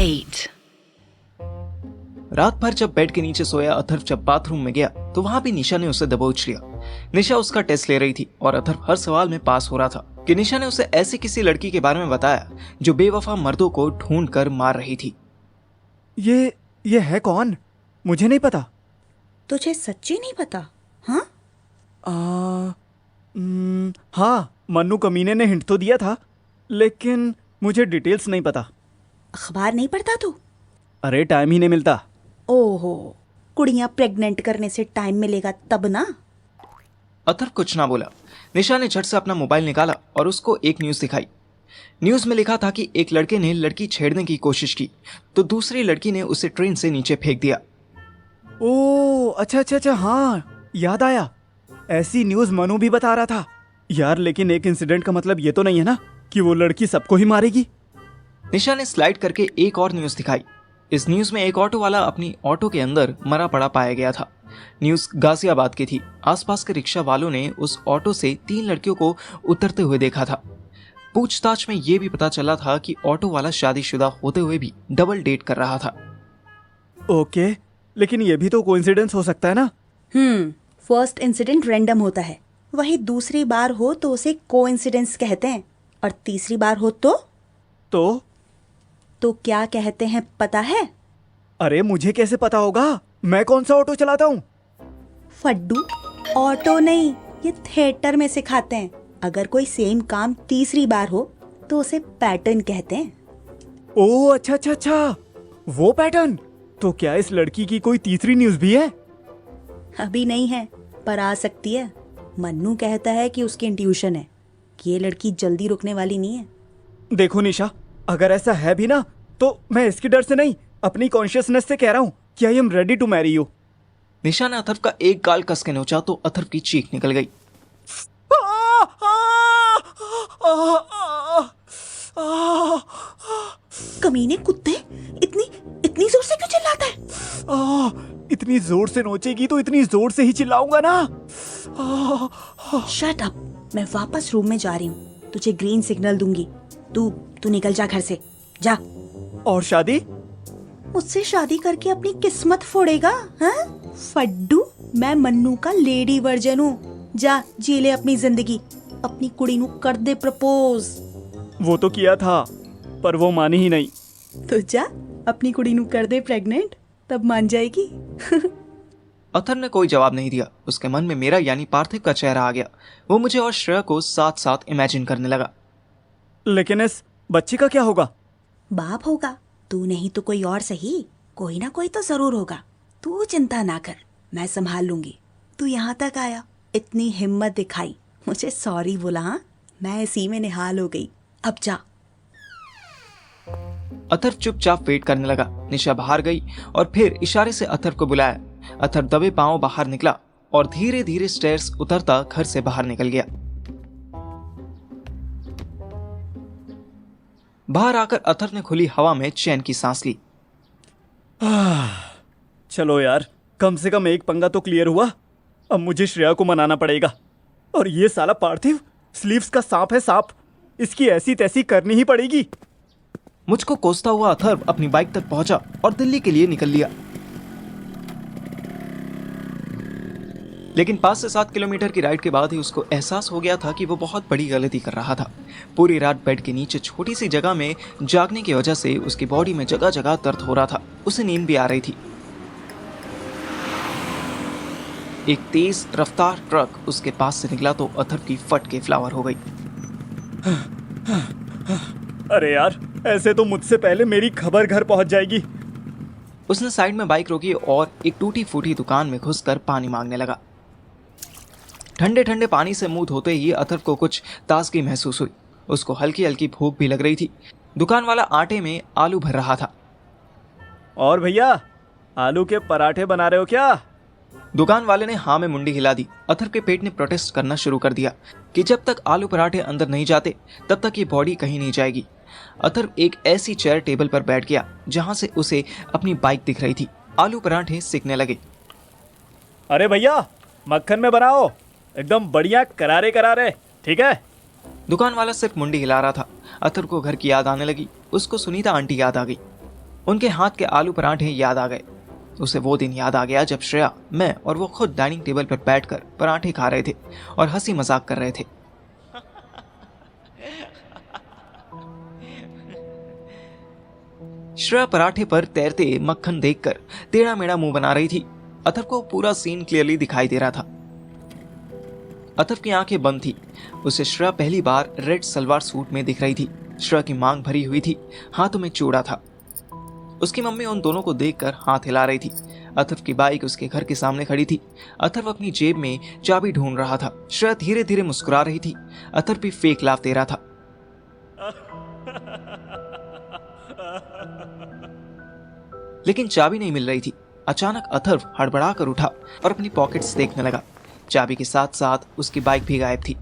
8. रात भर जब बेड के नीचे सोया अथर्व जब बाथरूम में गया तो वहां भी निशा ने उसे दबोच लिया। निशा उसका टेस्ट ले रही थी और अथर्व हर सवाल में पास हो रहा था कि निशा ने उसे ऐसी किसी लड़की के बारे में बताया जो बेवफा मर्दों को ढूंढ कर मार रही थी। ये है कौन? मुझे नहीं पता। तुझे सच्ची नहीं पता? हाँ? हाँ, मन्नू कमीने ने हिंट तो दिया था, लेकिन मुझे डिटेल्स नहीं पता। अखबार नहीं पढ़ता तू? अरे टाइम ही नहीं मिलता। ओहो, कुड़ियां प्रेग्नेंट करने से टाइम मिलेगा तब ना। अथर्व कुछ ना बोला। निशा ने झट से अपना मोबाइल निकाला और उसको एक न्यूज दिखाई। न्यूज में लिखा था कि एक लड़के ने लड़की छेड़ने की कोशिश की तो दूसरी लड़की ने उसे ट्रेन से नीचे फेंक दिया। ओह अच्छा, हाँ याद आया। ऐसी न्यूज मनु भी बता रहा था यार, लेकिन एक इंसिडेंट का मतलब ये तो नहीं है ना कि वो लड़की सबको ही मारेगी। निशा ने स्लाइड करके एक और न्यूज दिखाई। इस न्यूज में एक ऑटो वाला अपनी ऑटो के अंदर मरा पड़ा पाया गया था। न्यूज गाजियाबाद की थी। आसपास के रिक्शा वालों ने उस ऑटो से 3 लड़कियों को उतरते हुए देखा था। पूछताछ में यह भी पता चला था कि ऑटो वाला शादीशुदा होते हुए भी डबल डेट कर रहा था। ओके, लेकिन ये भी तो कोइंसिडेंस हो सकता है ना। फर्स्ट इंसिडेंट रैंडम होता है, वही दूसरी बार हो तो उसे कोइंसिडेंस कहते हैं, और तीसरी बार हो तो क्या कहते हैं पता है? अरे मुझे कैसे पता होगा? मैं कौन सा ऑटो चलाता हूँ? फड्डू, ऑटो नहीं, ये थिएटर में सिखाते हैं। अगर कोई सेम काम तीसरी बार हो तो उसे पैटर्न कहते हैं। ओह अच्छा, वो पैटर्न। तो क्या इस लड़की की कोई तीसरी न्यूज भी है? अभी नहीं है, पर आ सकती है। मन्नू कहता है कि उसकी इंट्यूशन है कि ये लड़की जल्दी रुकने वाली नहीं है। देखो निशा, अगर ऐसा है भी ना तो मैं इसके डर से नहीं, अपनी कॉन्शियसनेस से कह रहा हूँ कि I am ready to marry you. Nisha ने अथर्व का एक गाल कस के नोचा तो अथर्व की चीख निकल गई। कमीने कुत्ते, इतनी जोर से क्यों चिल्लाता है? इतनी जोर से नोचेगी तो इतनी जोर से ही चिल्लाऊंगा ना। शट अप, मैं वापस रूम में जा रही हूँ। तुझे ग्रीन सिग्नल दूंगी। तू निकल जा घर से, जा। और शादी? मुझसे शादी करके अपनी किस्मत फोड़ेगा? हाँ? फड्डू, मैं मन्नू का लेडी वर्जन हूँ। जा जी ले अपनी जिंदगी। अपनी कुड़ी नू कर दे प्रपोज। वो तो किया था, पर वो मानी ही नहीं। तो जा अपनी कुड़ी नू कर दे प्रेग्नेंट, तब मान जाएगी। अथर्व ने कोई जवाब नहीं दिया। उसके मन में मेरा यानी पार्थिव का चेहरा आ गया। वो मुझे और श्रेया को साथ साथ इमेजिन करने लगा। लेकिन इस बच्ची का क्या होगा? बाप होगा। तू नहीं तो कोई और सही, कोई ना कोई तो जरूर होगा। तू चिंता ना कर, मैं संभाल लूंगी। तू यहाँ तक आया, इतनी हिम्मत दिखाई, मुझे सॉरी बोला। हाँ, मैं इसी में निहाल हो गई। अब जा। अथर्व चुपचाप वेट करने लगा। निशा बाहर गई और फिर इशारे से अथर्व को बुलाया। अथर्व दबे पांव बाहर निकला और धीरे धीरे स्टेयर्स उतरता घर से बाहर निकल गया। बाहर आकर अथर्व ने खुली हवा में चैन की सांस ली। चलो यार, कम से कम एक पंगा तो क्लियर हुआ। अब मुझे श्रेया को मनाना पड़ेगा। और ये साला पार्थिव स्लीव्स का सांप है, सांप। इसकी ऐसी तैसी करनी ही पड़ेगी। मुझको कोसता हुआ अथर्व अपनी बाइक तक पहुंचा और दिल्ली के लिए निकल लिया। लेकिन 5 से 7 किलोमीटर की राइड के बाद ही उसको एहसास हो गया था कि वो बहुत बड़ी गलती कर रहा था। पूरी रात बेड के नीचे छोटी सी जगह में जागने की वजह से उसकी बॉडी में जगह जगह दर्द हो रहा था। उसे नींद भी आ रही थी। एक तेज रफ्तार ट्रक उसके पास से निकला तो अथर्व की फट के फ्लावर हो गई। अरे यार, ऐसे तो मुझसे पहले मेरी खबर घर पहुंच जाएगी। उसने साइड में बाइक रोकी और एक टूटी फूटी दुकान में घुसकर पानी मांगने लगा। ठंडे ठंडे पानी से मुंह धोते ही अथर्व को कुछ ताजगी महसूस हुई। उसको हल्की हल्की भूख भी लग रही थी। दुकान वाला आटे में आलू भर रहा था। और भैया, आलू के पराठे बना रहे हो क्या? दुकान वाले ने हाँ में मुंडी हिला दी। अथर्व के पेट ने प्रोटेस्ट करना शुरू कर दिया कि जब तक आलू पराठे अंदर नहीं जाते तब तक ये बॉडी कहीं नहीं जाएगी। अथर्व एक ऐसी चेयर टेबल पर बैठ गया जहां से उसे अपनी बाइक दिख रही थी। आलू पराठे सिकने लगे। अरे भैया, मक्खन में बनाओ, एकदम बढ़िया करारे करारे, ठीक है? दुकान वाला सिर्फ मुंडी हिला रहा था। अथर्व को घर की याद आने लगी। उसको सुनीता आंटी याद आ गई। उनके हाथ के आलू पराठे याद आ गए। उसे वो दिन याद आ गया जब श्रेया, मैं और वो खुद डाइनिंग टेबल पर बैठकर पराठे खा रहे थे और हंसी मजाक कर रहे थे। श्रेया पराठे पर तैरते मक्खन देखकर टेढ़ा मेढ़ा मुंह बना रही थी। अथर्व को पूरा सीन क्लियरली दिखाई दे रहा था। अथर्व की आंखें बंद थी। उसे श्रेया पहली बार रेड सलवार सूट में दिख रही थी। श्रेया की मांग भरी हुई थी, हाथों में चूड़ा था। उसकी मम्मी उन दोनों को देखकर हाथ हिला रही थी। अथर्व की बाइक उसके घर के सामने खड़ी थी। अथर्व अपनी जेब में चाबी ढूंढ रहा था। श्रेया धीरे धीरे मुस्कुरा रही थी। अथर्व भी फेक लाफ दे रहा था। लेकिन चाबी नहीं मिल रही थी। अचानक अथर्व हड़बड़ा कर उठा और अपनी पॉकेट्स देखने लगा। चाबी के साथ साथ उसकी बाइक भी गायब थी।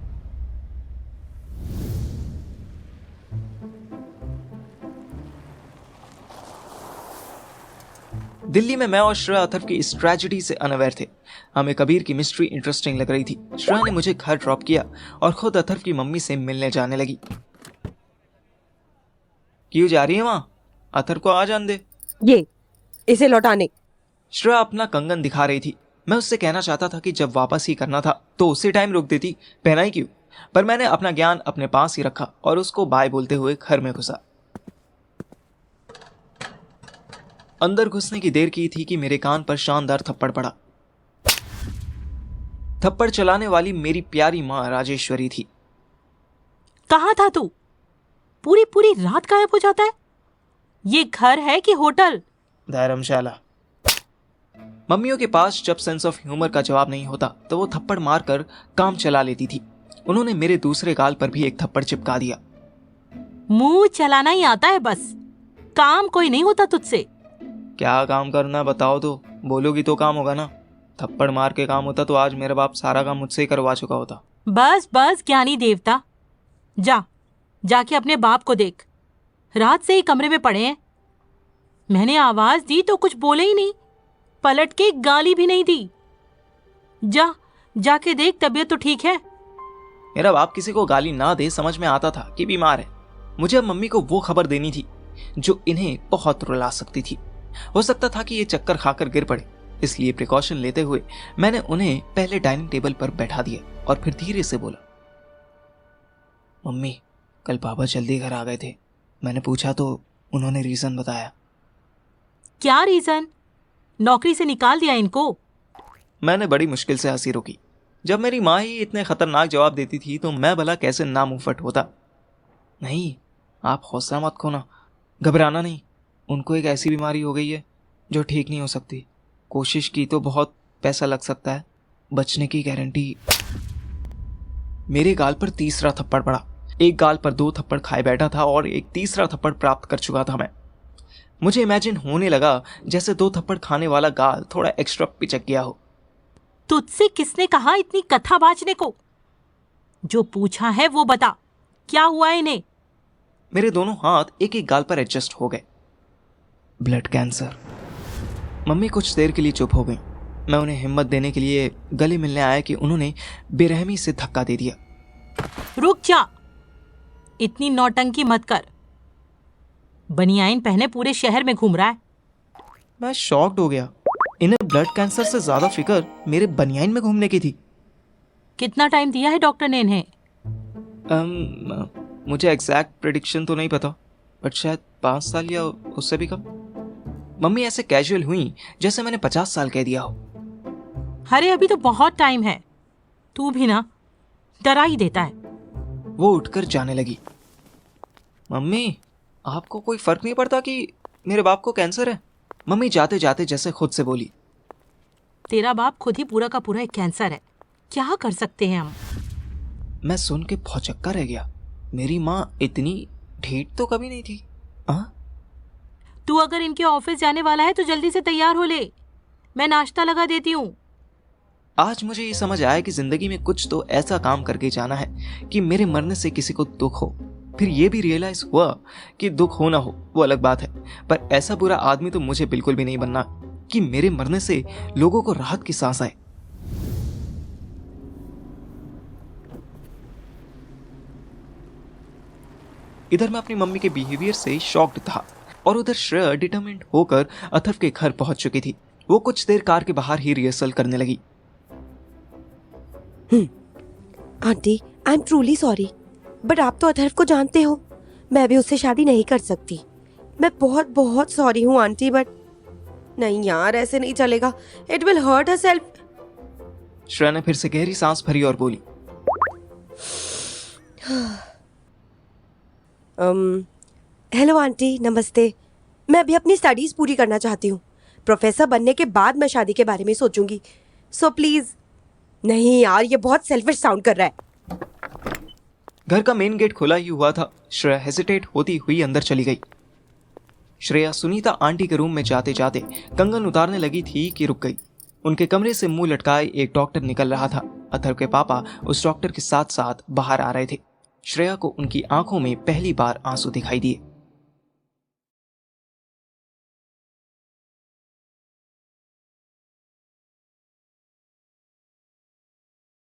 दिल्ली में मैं और श्रेया अथर्व की इस ट्रेजेडी से अनअवेयर थे। हमें कबीर की मिस्ट्री इंटरेस्टिंग लग रही थी। श्रेया ने मुझे घर ड्रॉप किया और खुद अथर्व की मम्मी से मिलने जाने लगी। क्यों जा रही है वहां? अथर्व को आ जान दे। ये इसे लौटाने। श्रेया अपना कंगन दिखा रही थी। मैं उससे कहना चाहता था कि जब वापस ही करना था तो उसी टाइम रोक देती, पहना ही क्यों। पर मैंने अपना ज्ञान अपने पास ही रखा और उसको बाय बोलते हुए घर में घुसा। अंदर घुसने की देर की थी कि मेरे कान पर शानदार थप्पड़ पड़ा। थप्पड़ चलाने वाली मेरी प्यारी माँ राजेश्वरी थी। कहाँ था तू? पूरी पूरी रात गायब हो जाता है। ये घर है कि होटल? धर्मशाला। मम्मियों के पास जब सेंस ऑफ ह्यूमर का जवाब नहीं होता तो वो थप्पड़ मारकर काम चला लेती थी। उन्होंने मेरे दूसरे गाल पर भी एक थप्पड़ चिपका दिया। मुंह चलाना ही आता है बस, काम कोई नहीं होता तुझसे। क्या काम करना बताओ तो? बोलोगी तो काम होगा ना। थप्पड़ मार के काम होता तो आज मेरा बाप सारा काम मुझसे ही करवा चुका होता। बस बस ज्ञानी देवता, जाके अपने बाप को देख। रात से ही कमरे में पड़े हैं। मैंने आवाज दी तो कुछ बोले ही नहीं, पलट के गाली भी नहीं दी। जाके देख तबीयत तो ठीक है। मेरा बाप किसी को गाली ना दे समझ में आता था कि बीमार है। मुझे अब मम्मी को वो खबर देनी थी जो इन्हें बहुत रुला सकती थी। हो सकता था कि ये चक्कर खाकर गिर पड़े, इसलिए प्रिकॉशन लेते हुए मैंने उन्हें पहले डाइनिंग टेबल पर बैठा दिया और फिर धीरे से बोला, मम्मी कल पापा जल्दी घर आ गए थे। मैंने पूछा तो उन्होंने रीजन बताया। क्या रीजन? नौकरी से निकाल दिया इनको? मैंने बड़ी मुश्किल से हंसी रोकी। जब मेरी माँ ही इतने खतरनाक जवाब देती थी तो मैं भला कैसे ना मुंह फट होता। नहीं, आप हौसला मत खोना, घबराना नहीं। उनको एक ऐसी बीमारी हो गई है जो ठीक नहीं हो सकती। कोशिश की तो बहुत पैसा लग सकता है, बचने की गारंटी। मेरे गाल पर तीसरा थप्पड़ पड़ा। एक गाल पर 2 थप्पड़ खाए बैठा था और एक तीसरा थप्पड़ प्राप्त कर चुका था मैं। मुझे इमेजिन होने लगा जैसे 2 थप्पड़ खाने वाला गाल थोड़ा एक्स्ट्रा पिचक गया हो। तुझसे किसने कहा इतनी कथा बाजने को? जो पूछा है वो बता, क्या हुआ इन्हें? मेरे दोनों हाथ एक एक गाल पर एडजस्ट हो गए। Blood cancer. मम्मी कुछ देर के लिए चुप हो गई। मैं उन्हें हिम्मत देने के लिए गले मिलने आया कि उन्होंने बेरहमी से धक्का दे दिया। रुक जा, इतनी नौटंकी मत कर। बनियाइन पहने पूरे शहर में घूम रहा है। मैं शॉक्ड हो गया। इन्हें ब्लड कैंसर से ज्यादा फिक्र मेरे बनियाइन में घूमने की थी। कितना टाइम दिया है डॉक्टर ने इन्हें? मुझे एग्जैक्ट प्रेडिक्शन तो नहीं पता, बट शायद 5 साल या उससे भी कम। मम्मी ऐसे कैजुअल हुई जैसे मैंने 50 साल कह दिया हो। अरे अभी तो बहुत टाइम है, तू भी ना डरा ही देता है। वो उठकर जाने लगी। मम्मी आपको कोई फर्क नहीं पड़ता कि मेरे बाप को कैंसर है? मम्मी जाते जाते जैसे खुद से बोली। तेरा बाप खुद ही पूरा का पूरा एक कैंसर है, क्या कर सकते हैं हम? मैं सुन के भौचक्का रह गया। मेरी माँ इतनी ढीठ तो कभी नहीं थी। तू अगर इनके ऑफिस जाने वाला है तो जल्दी से तैयार हो ले, मैं नाश्ता लगा देती हूँ। आज मुझे ये समझ आया कि जिंदगी में कुछ तो ऐसा काम करके जाना है कि मेरे मरने से किसी को दुख हो। फिर ये भी रियलाइज हुआ कि दुख हो ना हो वो अलग बात है, पर ऐसा बुरा आदमी तो मुझे बिल्कुल भी नहीं बनना कि मेरे मरने से लोगों को राहत की सांस आए। इधर मैं अपनी मम्मी के बिहेवियर से शॉक्ड था और उधर श्रेया डिटरमिन्ड होकर अथर्व के घर पहुंच चुकी थी। वो कुछ देर कार के बाहर ही रिहर्सल करने लगी। Aunty, I am truly sorry, but आप तो अथर्व को जानते हो, मैं भी उससे शादी नहीं कर सकती। मैं बहुत बहुत सॉरी हूँ आंटी, बट नहीं यार, ऐसे नहीं चलेगा। It will hurt herself. Shreya ने फिर से गहरी सांस भरी और बोली, हेलो आंटी, नमस्ते। मैं अभी अपनी स्टडीज पूरी करना चाहती हूँ। प्रोफेसर बनने के बाद मैं शादी के बारे में सोचूंगी। So please. नहीं यार, ये बहुत सेल्फिश साउंड कर रहा है। घर का मेन गेट खुला ही हुआ था। श्रेया हेजिटेट होती हुई अंदर चली गई। श्रेया सुनीता आंटी के रूम में जाते जाते कंगन उतारने लगी थी कि रुक गई। उनके कमरे से मुंह लटकाए एक डॉक्टर निकल रहा था। अथर्व के पापा उस डॉक्टर के साथ साथ बाहर आ रहे थे। श्रेया को उनकी आंखों में पहली बार आंसू दिखाई दिए।